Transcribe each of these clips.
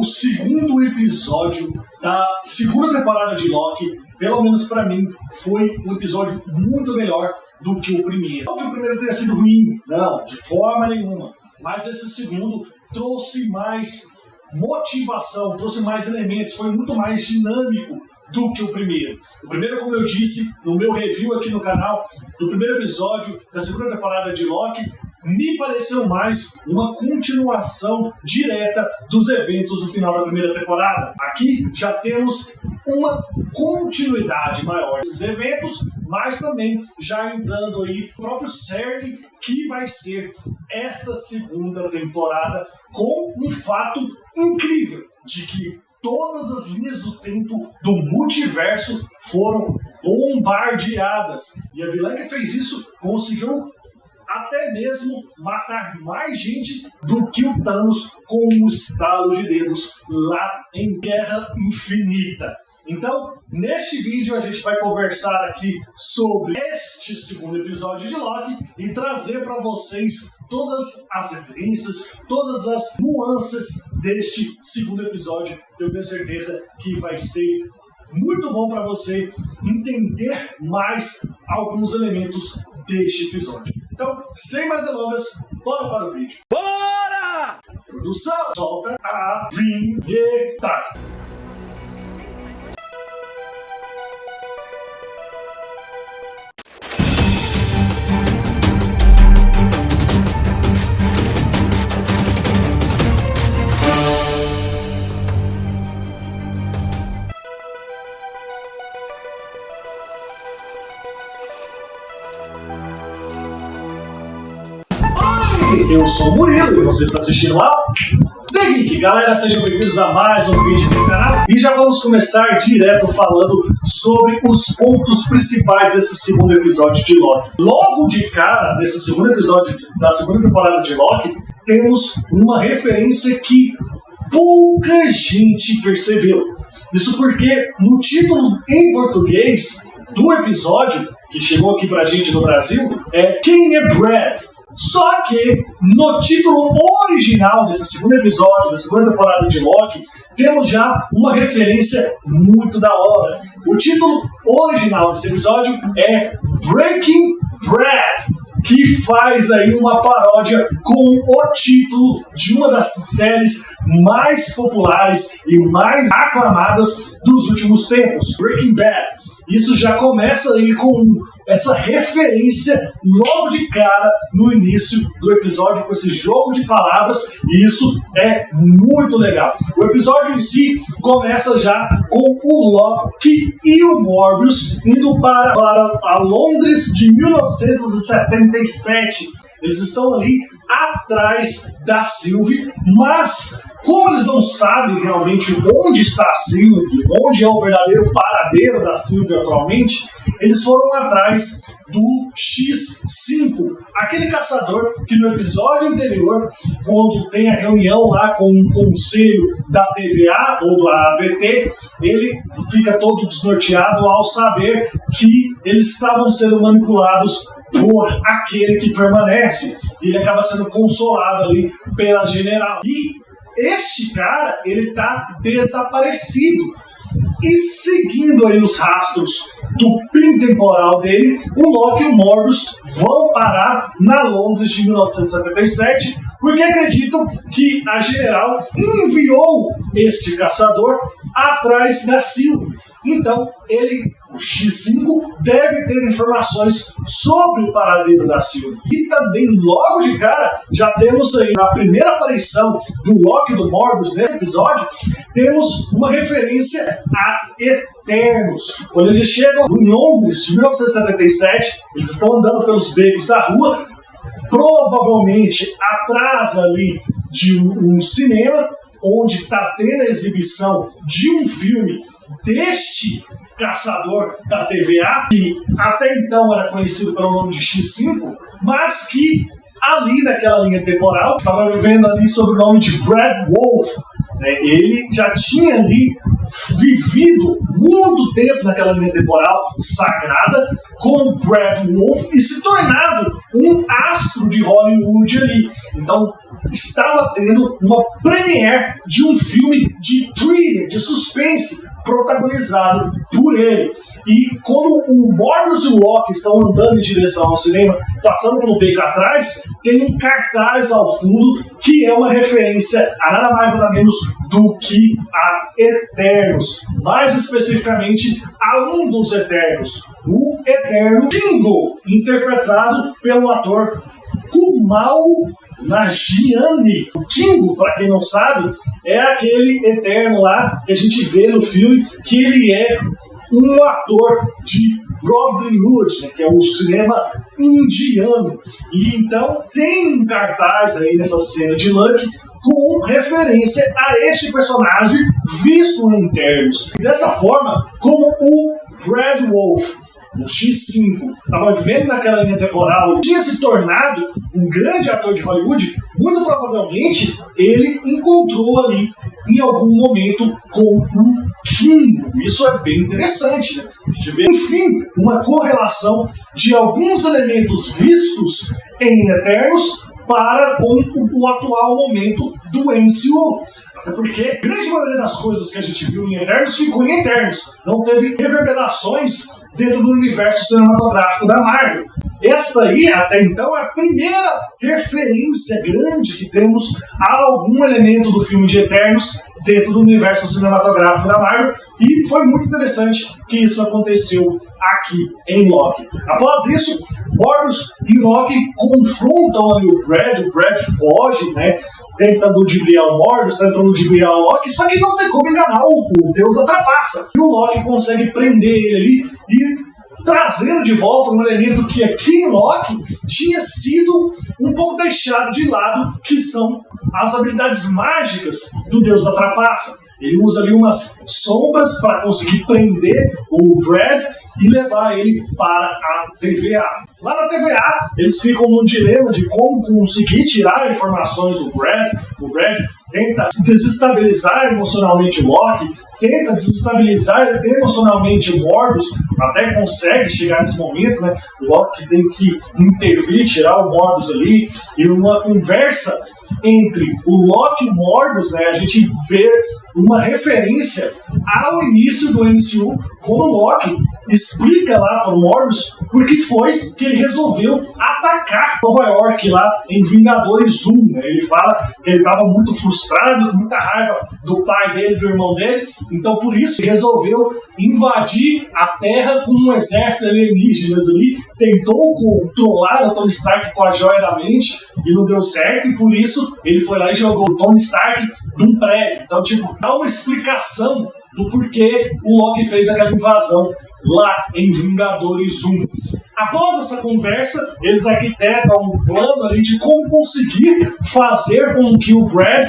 O segundo episódio da segunda temporada de Loki, pelo menos pra mim, foi um episódio muito melhor do que o primeiro. Não que o primeiro tenha sido ruim, não, de forma nenhuma. Mas esse segundo trouxe mais motivação, trouxe mais elementos, foi muito mais dinâmico do que o primeiro. O primeiro, como eu disse no meu review aqui no canal, do primeiro episódio da segunda temporada de Loki, me pareceu mais uma continuação direta dos eventos do final da primeira temporada. Aqui já temos uma continuidade maior desses eventos, mas também já entrando aí o próprio cerne que vai ser esta segunda temporada, com um fato incrível de que todas as linhas do tempo do multiverso foram bombardeadas. E a vilã que fez isso conseguiu até mesmo matar mais gente do que o Thanos com um estalo de dedos lá em Guerra Infinita. Então, neste vídeo a gente vai conversar aqui sobre este segundo episódio de Loki e trazer para vocês todas as referências, todas as nuances deste segundo episódio. Eu tenho certeza que vai ser muito bom para você entender mais alguns elementos deste episódio. Então, sem mais delongas, bora para o vídeo. Bora! Produção, solta a vinheta. Eu sou o Murilo e você está assistindo a The Geek. Galera, sejam bem-vindos a mais um vídeo aqui no canal. E já vamos começar direto falando sobre os pontos principais desse segundo episódio de Loki. Logo de cara, nesse segundo episódio da segunda temporada de Loki, temos uma referência que pouca gente percebeu. Isso porque no título em português do episódio, que chegou aqui pra gente no Brasil, é Quem é Brad? Só que no título original desse segundo episódio, da segunda temporada de Loki, temos já uma referência muito da hora. O título original desse episódio é Breaking Brad, que faz aí uma paródia com o título de uma das séries mais populares e mais aclamadas dos últimos tempos, Breaking Bad. Isso já começa aí com essa referência logo de cara no início do episódio, com esse jogo de palavras, e isso é muito legal. O episódio em si começa já com o Loki e o Morbius indo para a Londres de 1977. Eles estão ali atrás da Sylvie, mas como eles não sabem realmente onde está a Sylvie, onde é o verdadeiro paradeiro da Sylvie atualmente, eles foram atrás do X5, aquele caçador que no episódio anterior, quando tem a reunião lá com o conselho da TVA ou da AVT, ele fica todo desnorteado ao saber que eles estavam sendo manipulados por aquele que permanece. Ele acaba sendo consolado ali pela general. E este cara, ele tá desaparecido. E seguindo aí os rastros do pin temporal dele, o Loki e o Morbius vão parar na Londres de 1977, porque acreditam que a general enviou esse caçador atrás da Sylvie. Então, o X5, deve ter informações sobre o paradeiro da Sylvie. E também, logo de cara, já temos aí, na primeira aparição do Loki e do Morbius nesse episódio, temos uma referência a Eternos. Quando eles chegam em Londres, de 1977, eles estão andando pelos becos da rua, provavelmente atrás ali de um cinema, onde está tendo a exibição de um filme deste caçador da TVA, que até então era conhecido pelo nome de X5, mas que ali naquela linha temporal estava vivendo ali sob o nome de Brad Wolf. Ele já tinha ali vivido muito tempo naquela linha temporal sagrada com o Brad Wolfe e se tornado um astro de Hollywood ali. Então, estava tendo uma premiere de um filme de thriller, de suspense, protagonizado por ele. E quando o Morbius e o Loki estão andando em direção ao cinema, passando pelo beco atrás, tem um cartaz ao fundo que é uma referência a nada mais nada menos do que a Eternos. Mais especificamente a um dos Eternos, o Eterno Kingo, interpretado pelo ator Kumail Nanjiani. O Kingo, para quem não sabe, é aquele Eterno lá que a gente vê no filme, que ele é um ator de Bollywood, né, que é o cinema indiano. E então tem um cartaz aí nessa cena de Lucky com referência a este personagem visto em Eternos. E dessa forma, como o Brad Wolfe, o X5, estava vivendo naquela linha temporal, tinha se tornado um grande ator de Hollywood, muito provavelmente ele encontrou ali em algum momento com o Kingo. Isso é bem interessante, né? A gente vê, enfim, uma correlação de alguns elementos vistos em Eternos para com o atual momento do MCU. Até porque a grande maioria das coisas que a gente viu em Eternos ficou em Eternos. Não teve reverberações dentro do universo cinematográfico da Marvel. Esta aí, até então, é a primeira referência grande que temos a algum elemento do filme de Eternos dentro do universo cinematográfico da Marvel, e foi muito interessante que isso aconteceu aqui em Loki. Após isso, Morbius e Loki confrontam ali o Brad foge, né, tentando ludibriar o Morbius, tentando ludibriar o Loki, só que não tem como enganar o Deus da Trapaça. E o Loki consegue prender ele ali e trazendo de volta um elemento que aqui em Loki tinha sido um pouco deixado de lado, que são as habilidades mágicas do Deus da Trapaça. Ele usa ali umas sombras para conseguir prender o Brad e levar ele para a TVA. Lá na TVA, eles ficam num dilema de como conseguir tirar informações do Brad. O Brad tenta desestabilizar emocionalmente o Loki, tenta desestabilizar emocionalmente o Morbius, até consegue chegar nesse momento, né? O Loki tem que intervir, tirar o Morbius ali, e uma conversa entre o Loki e o Morbius, né, a gente vê uma referência ao início do MCU, quando o Loki explica lá para o Morbius por que foi que ele resolveu atacar Nova York lá em Vingadores 1. Né? Ele fala que ele estava muito frustrado, com muita raiva do pai dele, do irmão dele, então por isso ele resolveu invadir a Terra com um exército de alienígenas ali, tentou controlar o Tony Stark com a joia da mente e não deu certo, e por isso ele foi lá e jogou o Tony Stark de um prédio. Então, tipo, dá uma explicação do porquê o Loki fez aquela invasão lá em Vingadores 1. Após essa conversa, eles arquitetam um plano ali de como conseguir fazer com que o Brad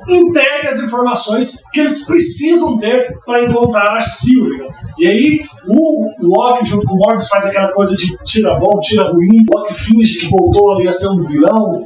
entregue as informações que eles precisam ter para encontrar a Sylvie. E aí, o Loki, junto com o Morbius, faz aquela coisa de tira bom, tira ruim. O Loki finge que voltou ali a ser um vilão,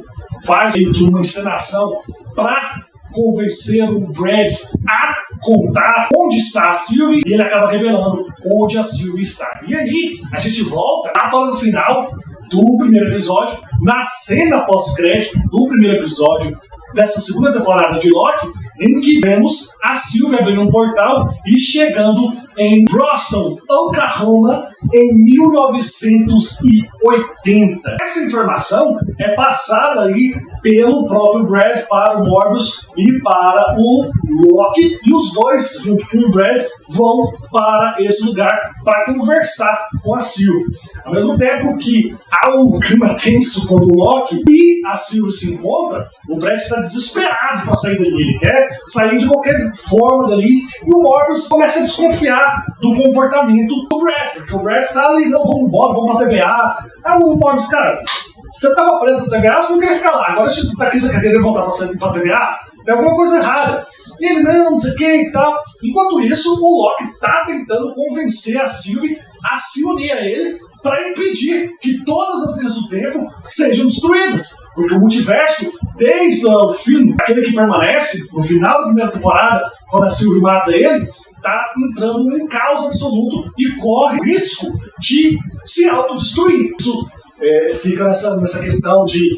faz uma encenação para convencer o Brad a contar onde está a Sylvie, e ele acaba revelando onde a Sylvie está. E aí, a gente volta lá para o final do primeiro episódio, na cena pós-crédito do primeiro episódio dessa segunda temporada de Loki, em que vemos a Sylvie abrindo um portal e chegando em Boston, Oklahoma, em 1980. Essa informação é passada ali pelo próprio Brad para o Morbius e para o Loki, e os dois, junto com o Brad, vão para esse lugar para conversar com a Sylvie. Ao mesmo tempo que há um clima tenso quando o Loki e a Sylvie se encontram, o Brad está desesperado para sair dali. Ele quer sair de qualquer forma dali, e o Morbius começa a desconfiar do comportamento do Brad, porque o Brad está ali, não, vamos embora, vamos pra TVA. Aí o Morbius, cara, você estava preso na TVA, você não queria ficar lá, agora você está aqui, você quer querer voltar pra TVA? Tem alguma coisa errada. E ele, não sei o que e tal. Enquanto isso, o Loki está tentando convencer a Sylvie a se unir a ele para impedir que todas as linhas do tempo sejam destruídas. Porque o multiverso, desde o fim, aquele que permanece, no final da primeira temporada, quando a Sylvie mata ele, está entrando em caos absoluto e corre o risco de se autodestruir. Isso fica nessa questão de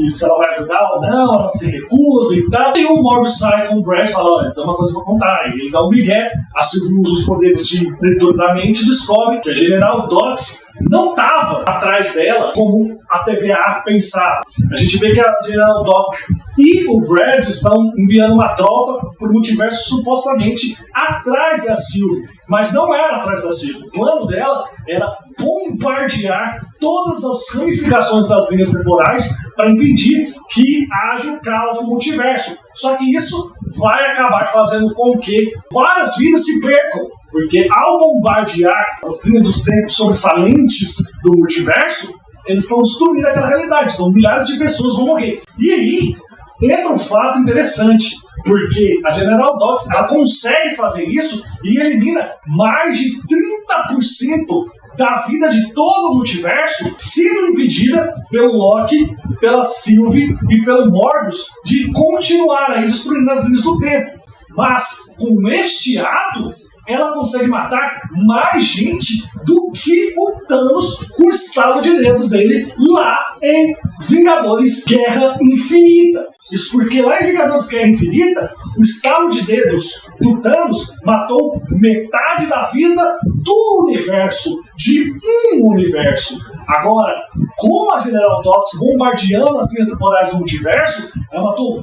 se ela vai ajudar ou não, ela se recusa e tal. E o Morbius sai com o Brad e fala, olha, tem uma coisa pra contar. E ele dá um migué, a Sylvie usa os poderes de leitura da mente e descobre que a General Dox não estava atrás dela como a TVA pensava. A gente vê que a General Dox e o Brad estão enviando uma tropa pro multiverso supostamente atrás da Sylvie, mas não era atrás da Sylvie. O plano dela era bombardear todas as ramificações das linhas temporais para impedir que haja o caos no multiverso. Só que isso vai acabar fazendo com que várias vidas se percam, porque ao bombardear as linhas dos tempos sobressalentes do multiverso, eles estão destruindo aquela realidade, então milhares de pessoas vão morrer. E aí entra um fato interessante, porque a General Dox ela consegue fazer isso e elimina mais de 30% da vida de todo o multiverso, sendo impedida pelo Loki, pela Sylvie e pelo Morbius de continuar aí destruindo as linhas do tempo. Mas com este ato, ela consegue matar mais gente do que o Thanos com o estalo de dedos dele lá em Vingadores Guerra Infinita. Isso porque lá em Vingadores Guerra Infinita, o estalo de dedos do Thanos matou metade da vida do universo, de um universo. Agora, com a General Dox bombardeando as linhas temporais do multiverso, ela matou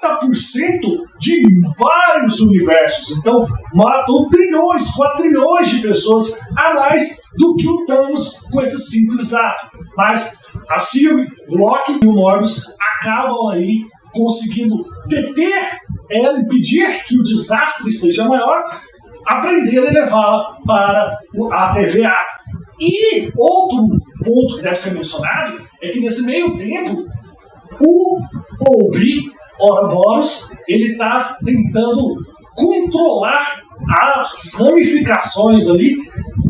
30% de vários universos. Então, matou trilhões, quatrilhões de pessoas a mais do que o Thanos com esse simples ato. Mas a Sylvie, o Loki e o Morbius acabam aí conseguindo deter ela, impedir que o desastre seja maior, aprendê-la e levá-la para a TVA. E outro ponto que deve ser mencionado é que nesse meio tempo o Ouroboros ele está tentando controlar as ramificações ali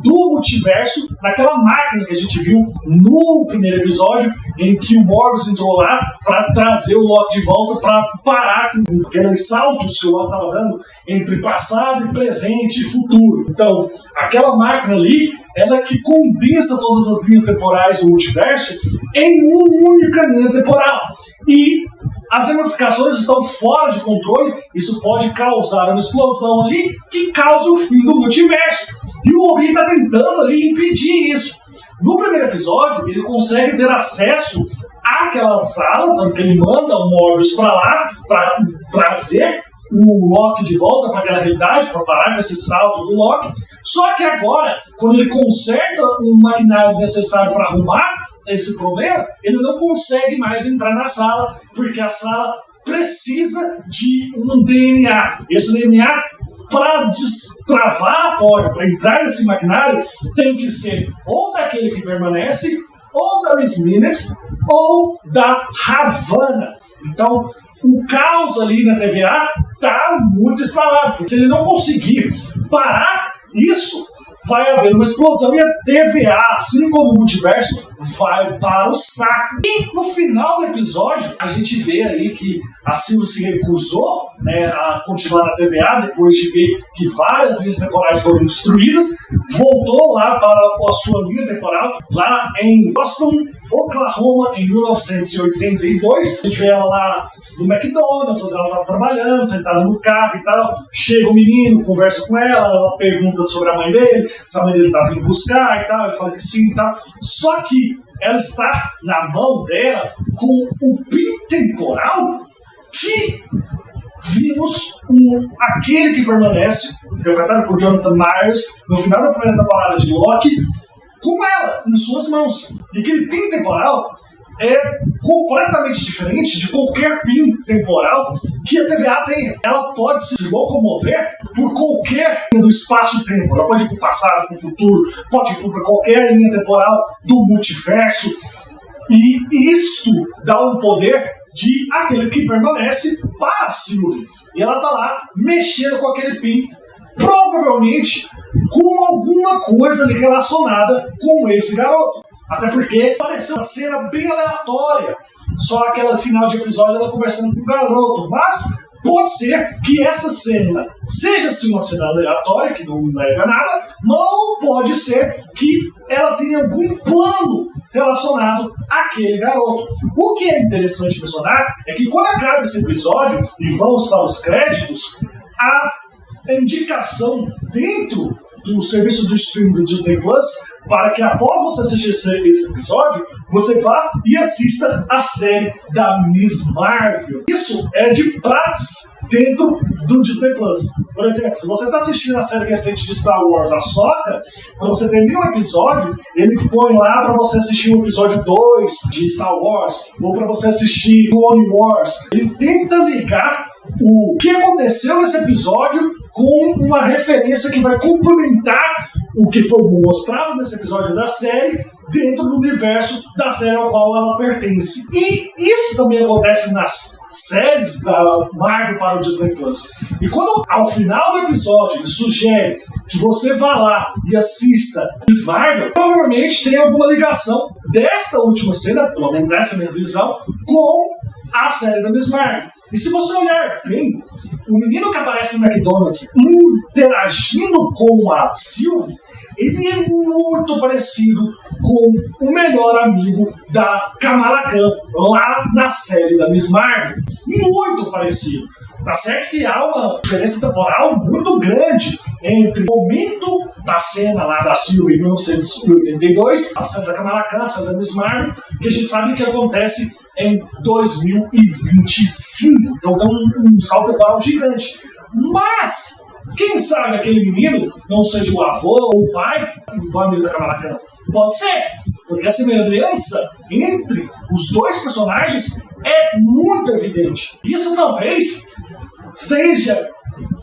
do multiverso naquela máquina que a gente viu no primeiro episódio, em que o Morbius entrou lá para trazer o Loki de volta para parar com aqueles saltos que o Loki estava dando entre passado e presente e futuro. Então, aquela máquina ali, ela é que condensa todas as linhas temporais do multiverso em uma única linha temporal. E as ramificações estão fora de controle, isso pode causar uma explosão ali que cause o fim do multiverso. E o Obi está tentando ali impedir isso. No primeiro episódio, ele consegue ter acesso àquela sala, tanto que ele manda o Morbius para lá para trazer o Loki de volta para aquela realidade, para parar com esse salto do Loki. Só que agora, quando ele conserta o maquinário necessário para arrumar esse problema, ele não consegue mais entrar na sala, porque a sala precisa de um DNA. Esse DNA, para destravar a porta, para entrar nesse maquinário, tem que ser ou daquele que permanece, ou da Miss Minutes, ou da Havana. Então, o caos ali na TVA está muito instalado, porque se ele não conseguir parar isso, vai haver uma explosão e a TVA, assim como o multiverso, vai para o saco. E no final do episódio, a gente vê aí que a Sylvie se recusou, né, a continuar na TVA, depois de ver que várias linhas temporais foram destruídas, voltou lá para a sua linha temporal, lá em Boston, Oklahoma, em 1982. A gente vê ela lá no McDonald's, onde ela estava trabalhando, sentada no carro e tal. Chega o menino, conversa com ela, ela pergunta sobre a mãe dele, se a mãe dele estava vindo buscar e tal, ele fala que sim e tal. Só que ela está na mão dela com o PIN temporal que vimos aquele que permanece, interpretado por Jonathan Myers, no final da primeira temporada de Loki, com ela, em suas mãos. E aquele PIN temporal é completamente diferente de qualquer PIN temporal que a TVA tem. Ela pode se locomover por qualquer do espaço-tempo. Ela pode ir para o passado, para o futuro, pode ir para qualquer linha temporal do multiverso. E isso dá um poder de aquele que permanece para a Sylvie. E ela está lá mexendo com aquele PIN, provavelmente com alguma coisa ali relacionada com esse garoto. Até porque pareceu uma cena bem aleatória, só aquela final de episódio ela conversando com o garoto, mas pode ser que essa cena seja assim uma cena aleatória, que não leve a nada, ou pode ser que ela tenha algum plano relacionado àquele garoto. O que é interessante mencionar é que quando acaba esse episódio e vamos para os créditos, a indicação dentro do serviço de streaming do Disney Plus para que após você assistir esse episódio, você vá e assista a série da Miss Marvel. Isso é de praxe dentro do Disney Plus. Por exemplo, se você está assistindo a série recente de Star Wars, Ahsoka, quando você termina um episódio, ele põe lá para você assistir o episódio 2 de Star Wars, ou para você assistir Clone Wars. Ele tenta ligar o que aconteceu nesse episódio com uma referência que vai complementar o que foi mostrado nesse episódio da série dentro do universo da série ao qual ela pertence. E isso também acontece nas séries da Marvel para o Disney Plus. E quando ao final do episódio ele sugere que você vá lá e assista Miss Marvel, provavelmente tem alguma ligação desta última cena, pelo menos essa é a minha visão, com a série da Miss Marvel. E se você olhar bem, o menino que aparece no McDonald's interagindo com a Sylvie, ele é muito parecido com o melhor amigo da Kamala Khan, lá na série da Miss Marvel. Muito parecido. Tá certo que há uma diferença temporal muito grande entre o momento da cena lá da Sylvie em 1982, a cena da Kamala Khan, a cena da Miss Marvel, que a gente sabe que acontece em 2025. Então tem um salto temporal gigante. Mas, quem sabe aquele menino não seja o avô ou o pai do amigo da Kamala Khan? Pode ser, porque a semelhança entre os dois personagens é muito evidente. Isso talvez esteja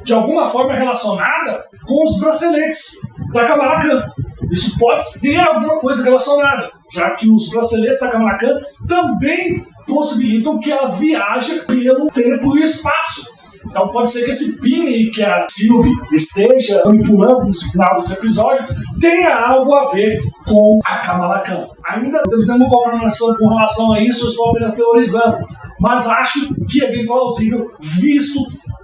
de alguma forma relacionada com os braceletes da Kamala Khan. Isso pode ter alguma coisa relacionada, já que os braceletes da Kamala Khan também possibilitam que ela viaje pelo tempo e espaço. Então pode ser que esse pin aí que a Sylvie esteja manipulando no final desse episódio tenha algo a ver com a Kamala Khan. Ainda não temos nenhuma confirmação com relação a isso, eu estou apenas teorizando, mas acho que é bem plausível, visto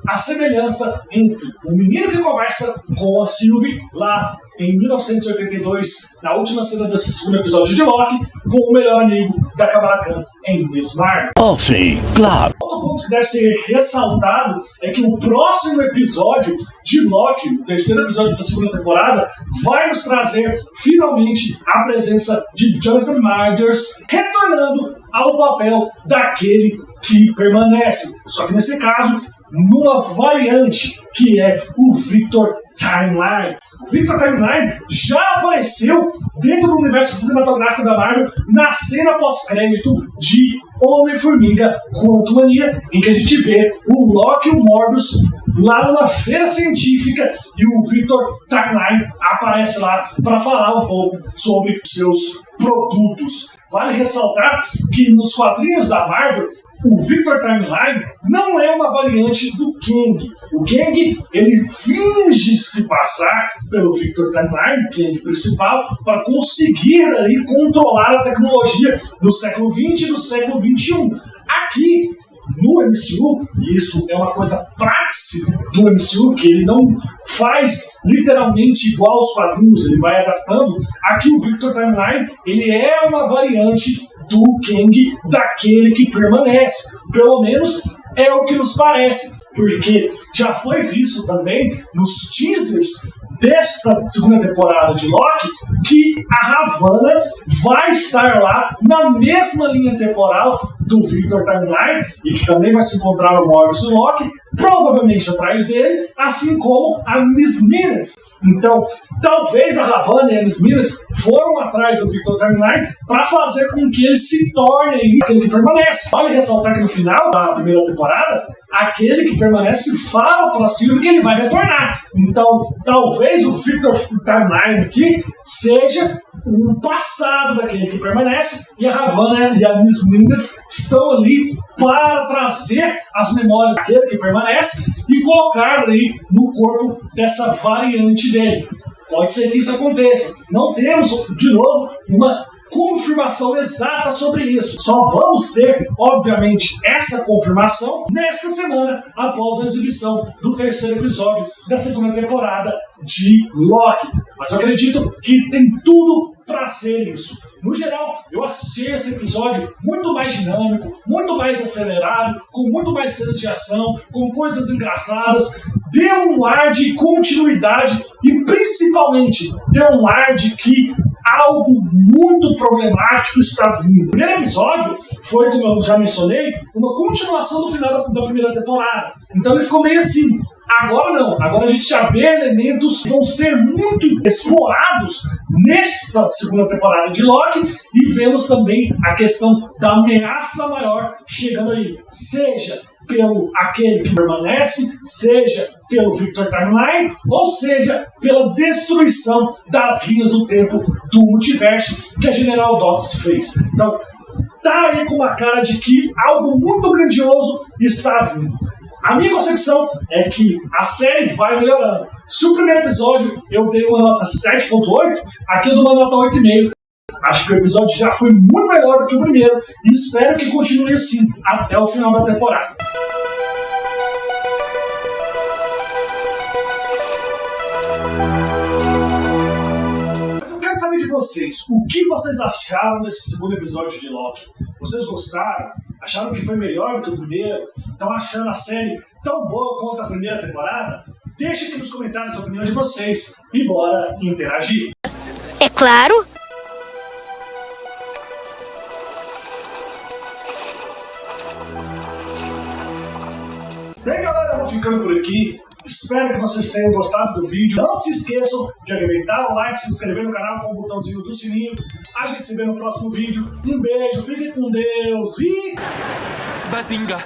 a semelhança entre o menino que conversa com a Sylvie lá em 1982, na última cena desse segundo episódio de Loki, com o melhor amigo da Kamala Khan em Miss Marvel. Oh, sim, claro. Outro ponto que deve ser ressaltado é que o próximo episódio de Loki, o terceiro episódio da segunda temporada, vai nos trazer finalmente a presença de Jonathan Majors retornando ao papel daquele que permanece. Só que nesse caso, numa variante que é o Victor Timeline. O Victor Timeline já apareceu dentro do universo cinematográfico da Marvel na cena pós-crédito de Homem-Formiga Quantumania, em que a gente vê o Loki e o Morbius lá numa feira científica e o Victor Timeline aparece lá para falar um pouco sobre seus produtos. Vale ressaltar que nos quadrinhos da Marvel, o Victor Timeline não é uma variante do Kang. O Kang, ele finge se passar pelo Victor Timeline, o Kang principal, para conseguir ali controlar a tecnologia do século XX e do século XXI. Aqui, no MCU, e isso é uma coisa praxe do MCU, que ele não faz literalmente igual aos quadrinhos, ele vai adaptando. Aqui o Victor Timeline, ele é uma variante do Kang, daquele que permanece. Pelo menos é o que nos parece, porque já foi visto também nos teasers desta segunda temporada de Loki que a Ravonna vai estar lá na mesma linha temporal do Victor Timeline e que também vai se encontrar no Morbius e Loki, provavelmente atrás dele, assim como a Miss Minutes. Então, talvez a Ravonna e a Miss Minutes foram atrás do Victor Timeline para fazer com que ele se torne aquele que permanece. Vale ressaltar que no final da primeira temporada, aquele que permanece fala para Sylvie que ele vai retornar. Então, talvez o Victor Timeline aqui seja o passado daquele que permanece e a Ravonna e a Miss Minutes estão ali para trazer as memórias daquele que permanece e colocar ali no corpo dessa variante dele. Pode ser que isso aconteça. Não temos, de novo, uma confirmação exata sobre isso. Só vamos ter, obviamente, essa confirmação nesta semana, após a exibição do terceiro episódio da segunda temporada de Loki. Mas eu acredito que tem tudo para ser isso. No geral, eu assisti esse episódio muito mais dinâmico, muito mais acelerado, com muito mais cenas de ação, com coisas engraçadas, deu um ar de continuidade e principalmente deu um ar de que algo muito problemático está vindo. O primeiro episódio foi, como eu já mencionei, uma continuação do final da primeira temporada. Então ele ficou meio assim. Agora não, agora a gente já vê elementos que vão ser muito explorados nesta segunda temporada de Loki e vemos também a questão da ameaça maior chegando aí, seja pelo aquele que permanece, seja pelo Victor Timeline, ou seja, pela destruição das linhas do tempo do multiverso que a General Dots fez. Então, tá aí com uma cara de que algo muito grandioso está vindo. A minha concepção é que a série vai melhorando. Se o primeiro episódio eu dei uma nota 7.8, aqui eu dou uma nota 8,5. Acho que o episódio já foi muito melhor do que o primeiro e espero que continue assim até o final da temporada. Mas eu quero saber de vocês, o que vocês acharam desse segundo episódio de Loki? Vocês gostaram? Acharam que foi melhor do que o primeiro? Estão achando a série tão boa quanto a primeira temporada? Deixe aqui nos comentários a opinião de vocês e bora interagir. É claro! Bem, galera, eu vou ficando por aqui. Espero que vocês tenham gostado do vídeo. Não se esqueçam de arrebentar o like, se inscrever no canal com o botãozinho do sininho. A gente se vê no próximo vídeo. Um beijo, fiquem com Deus e... Bazinga!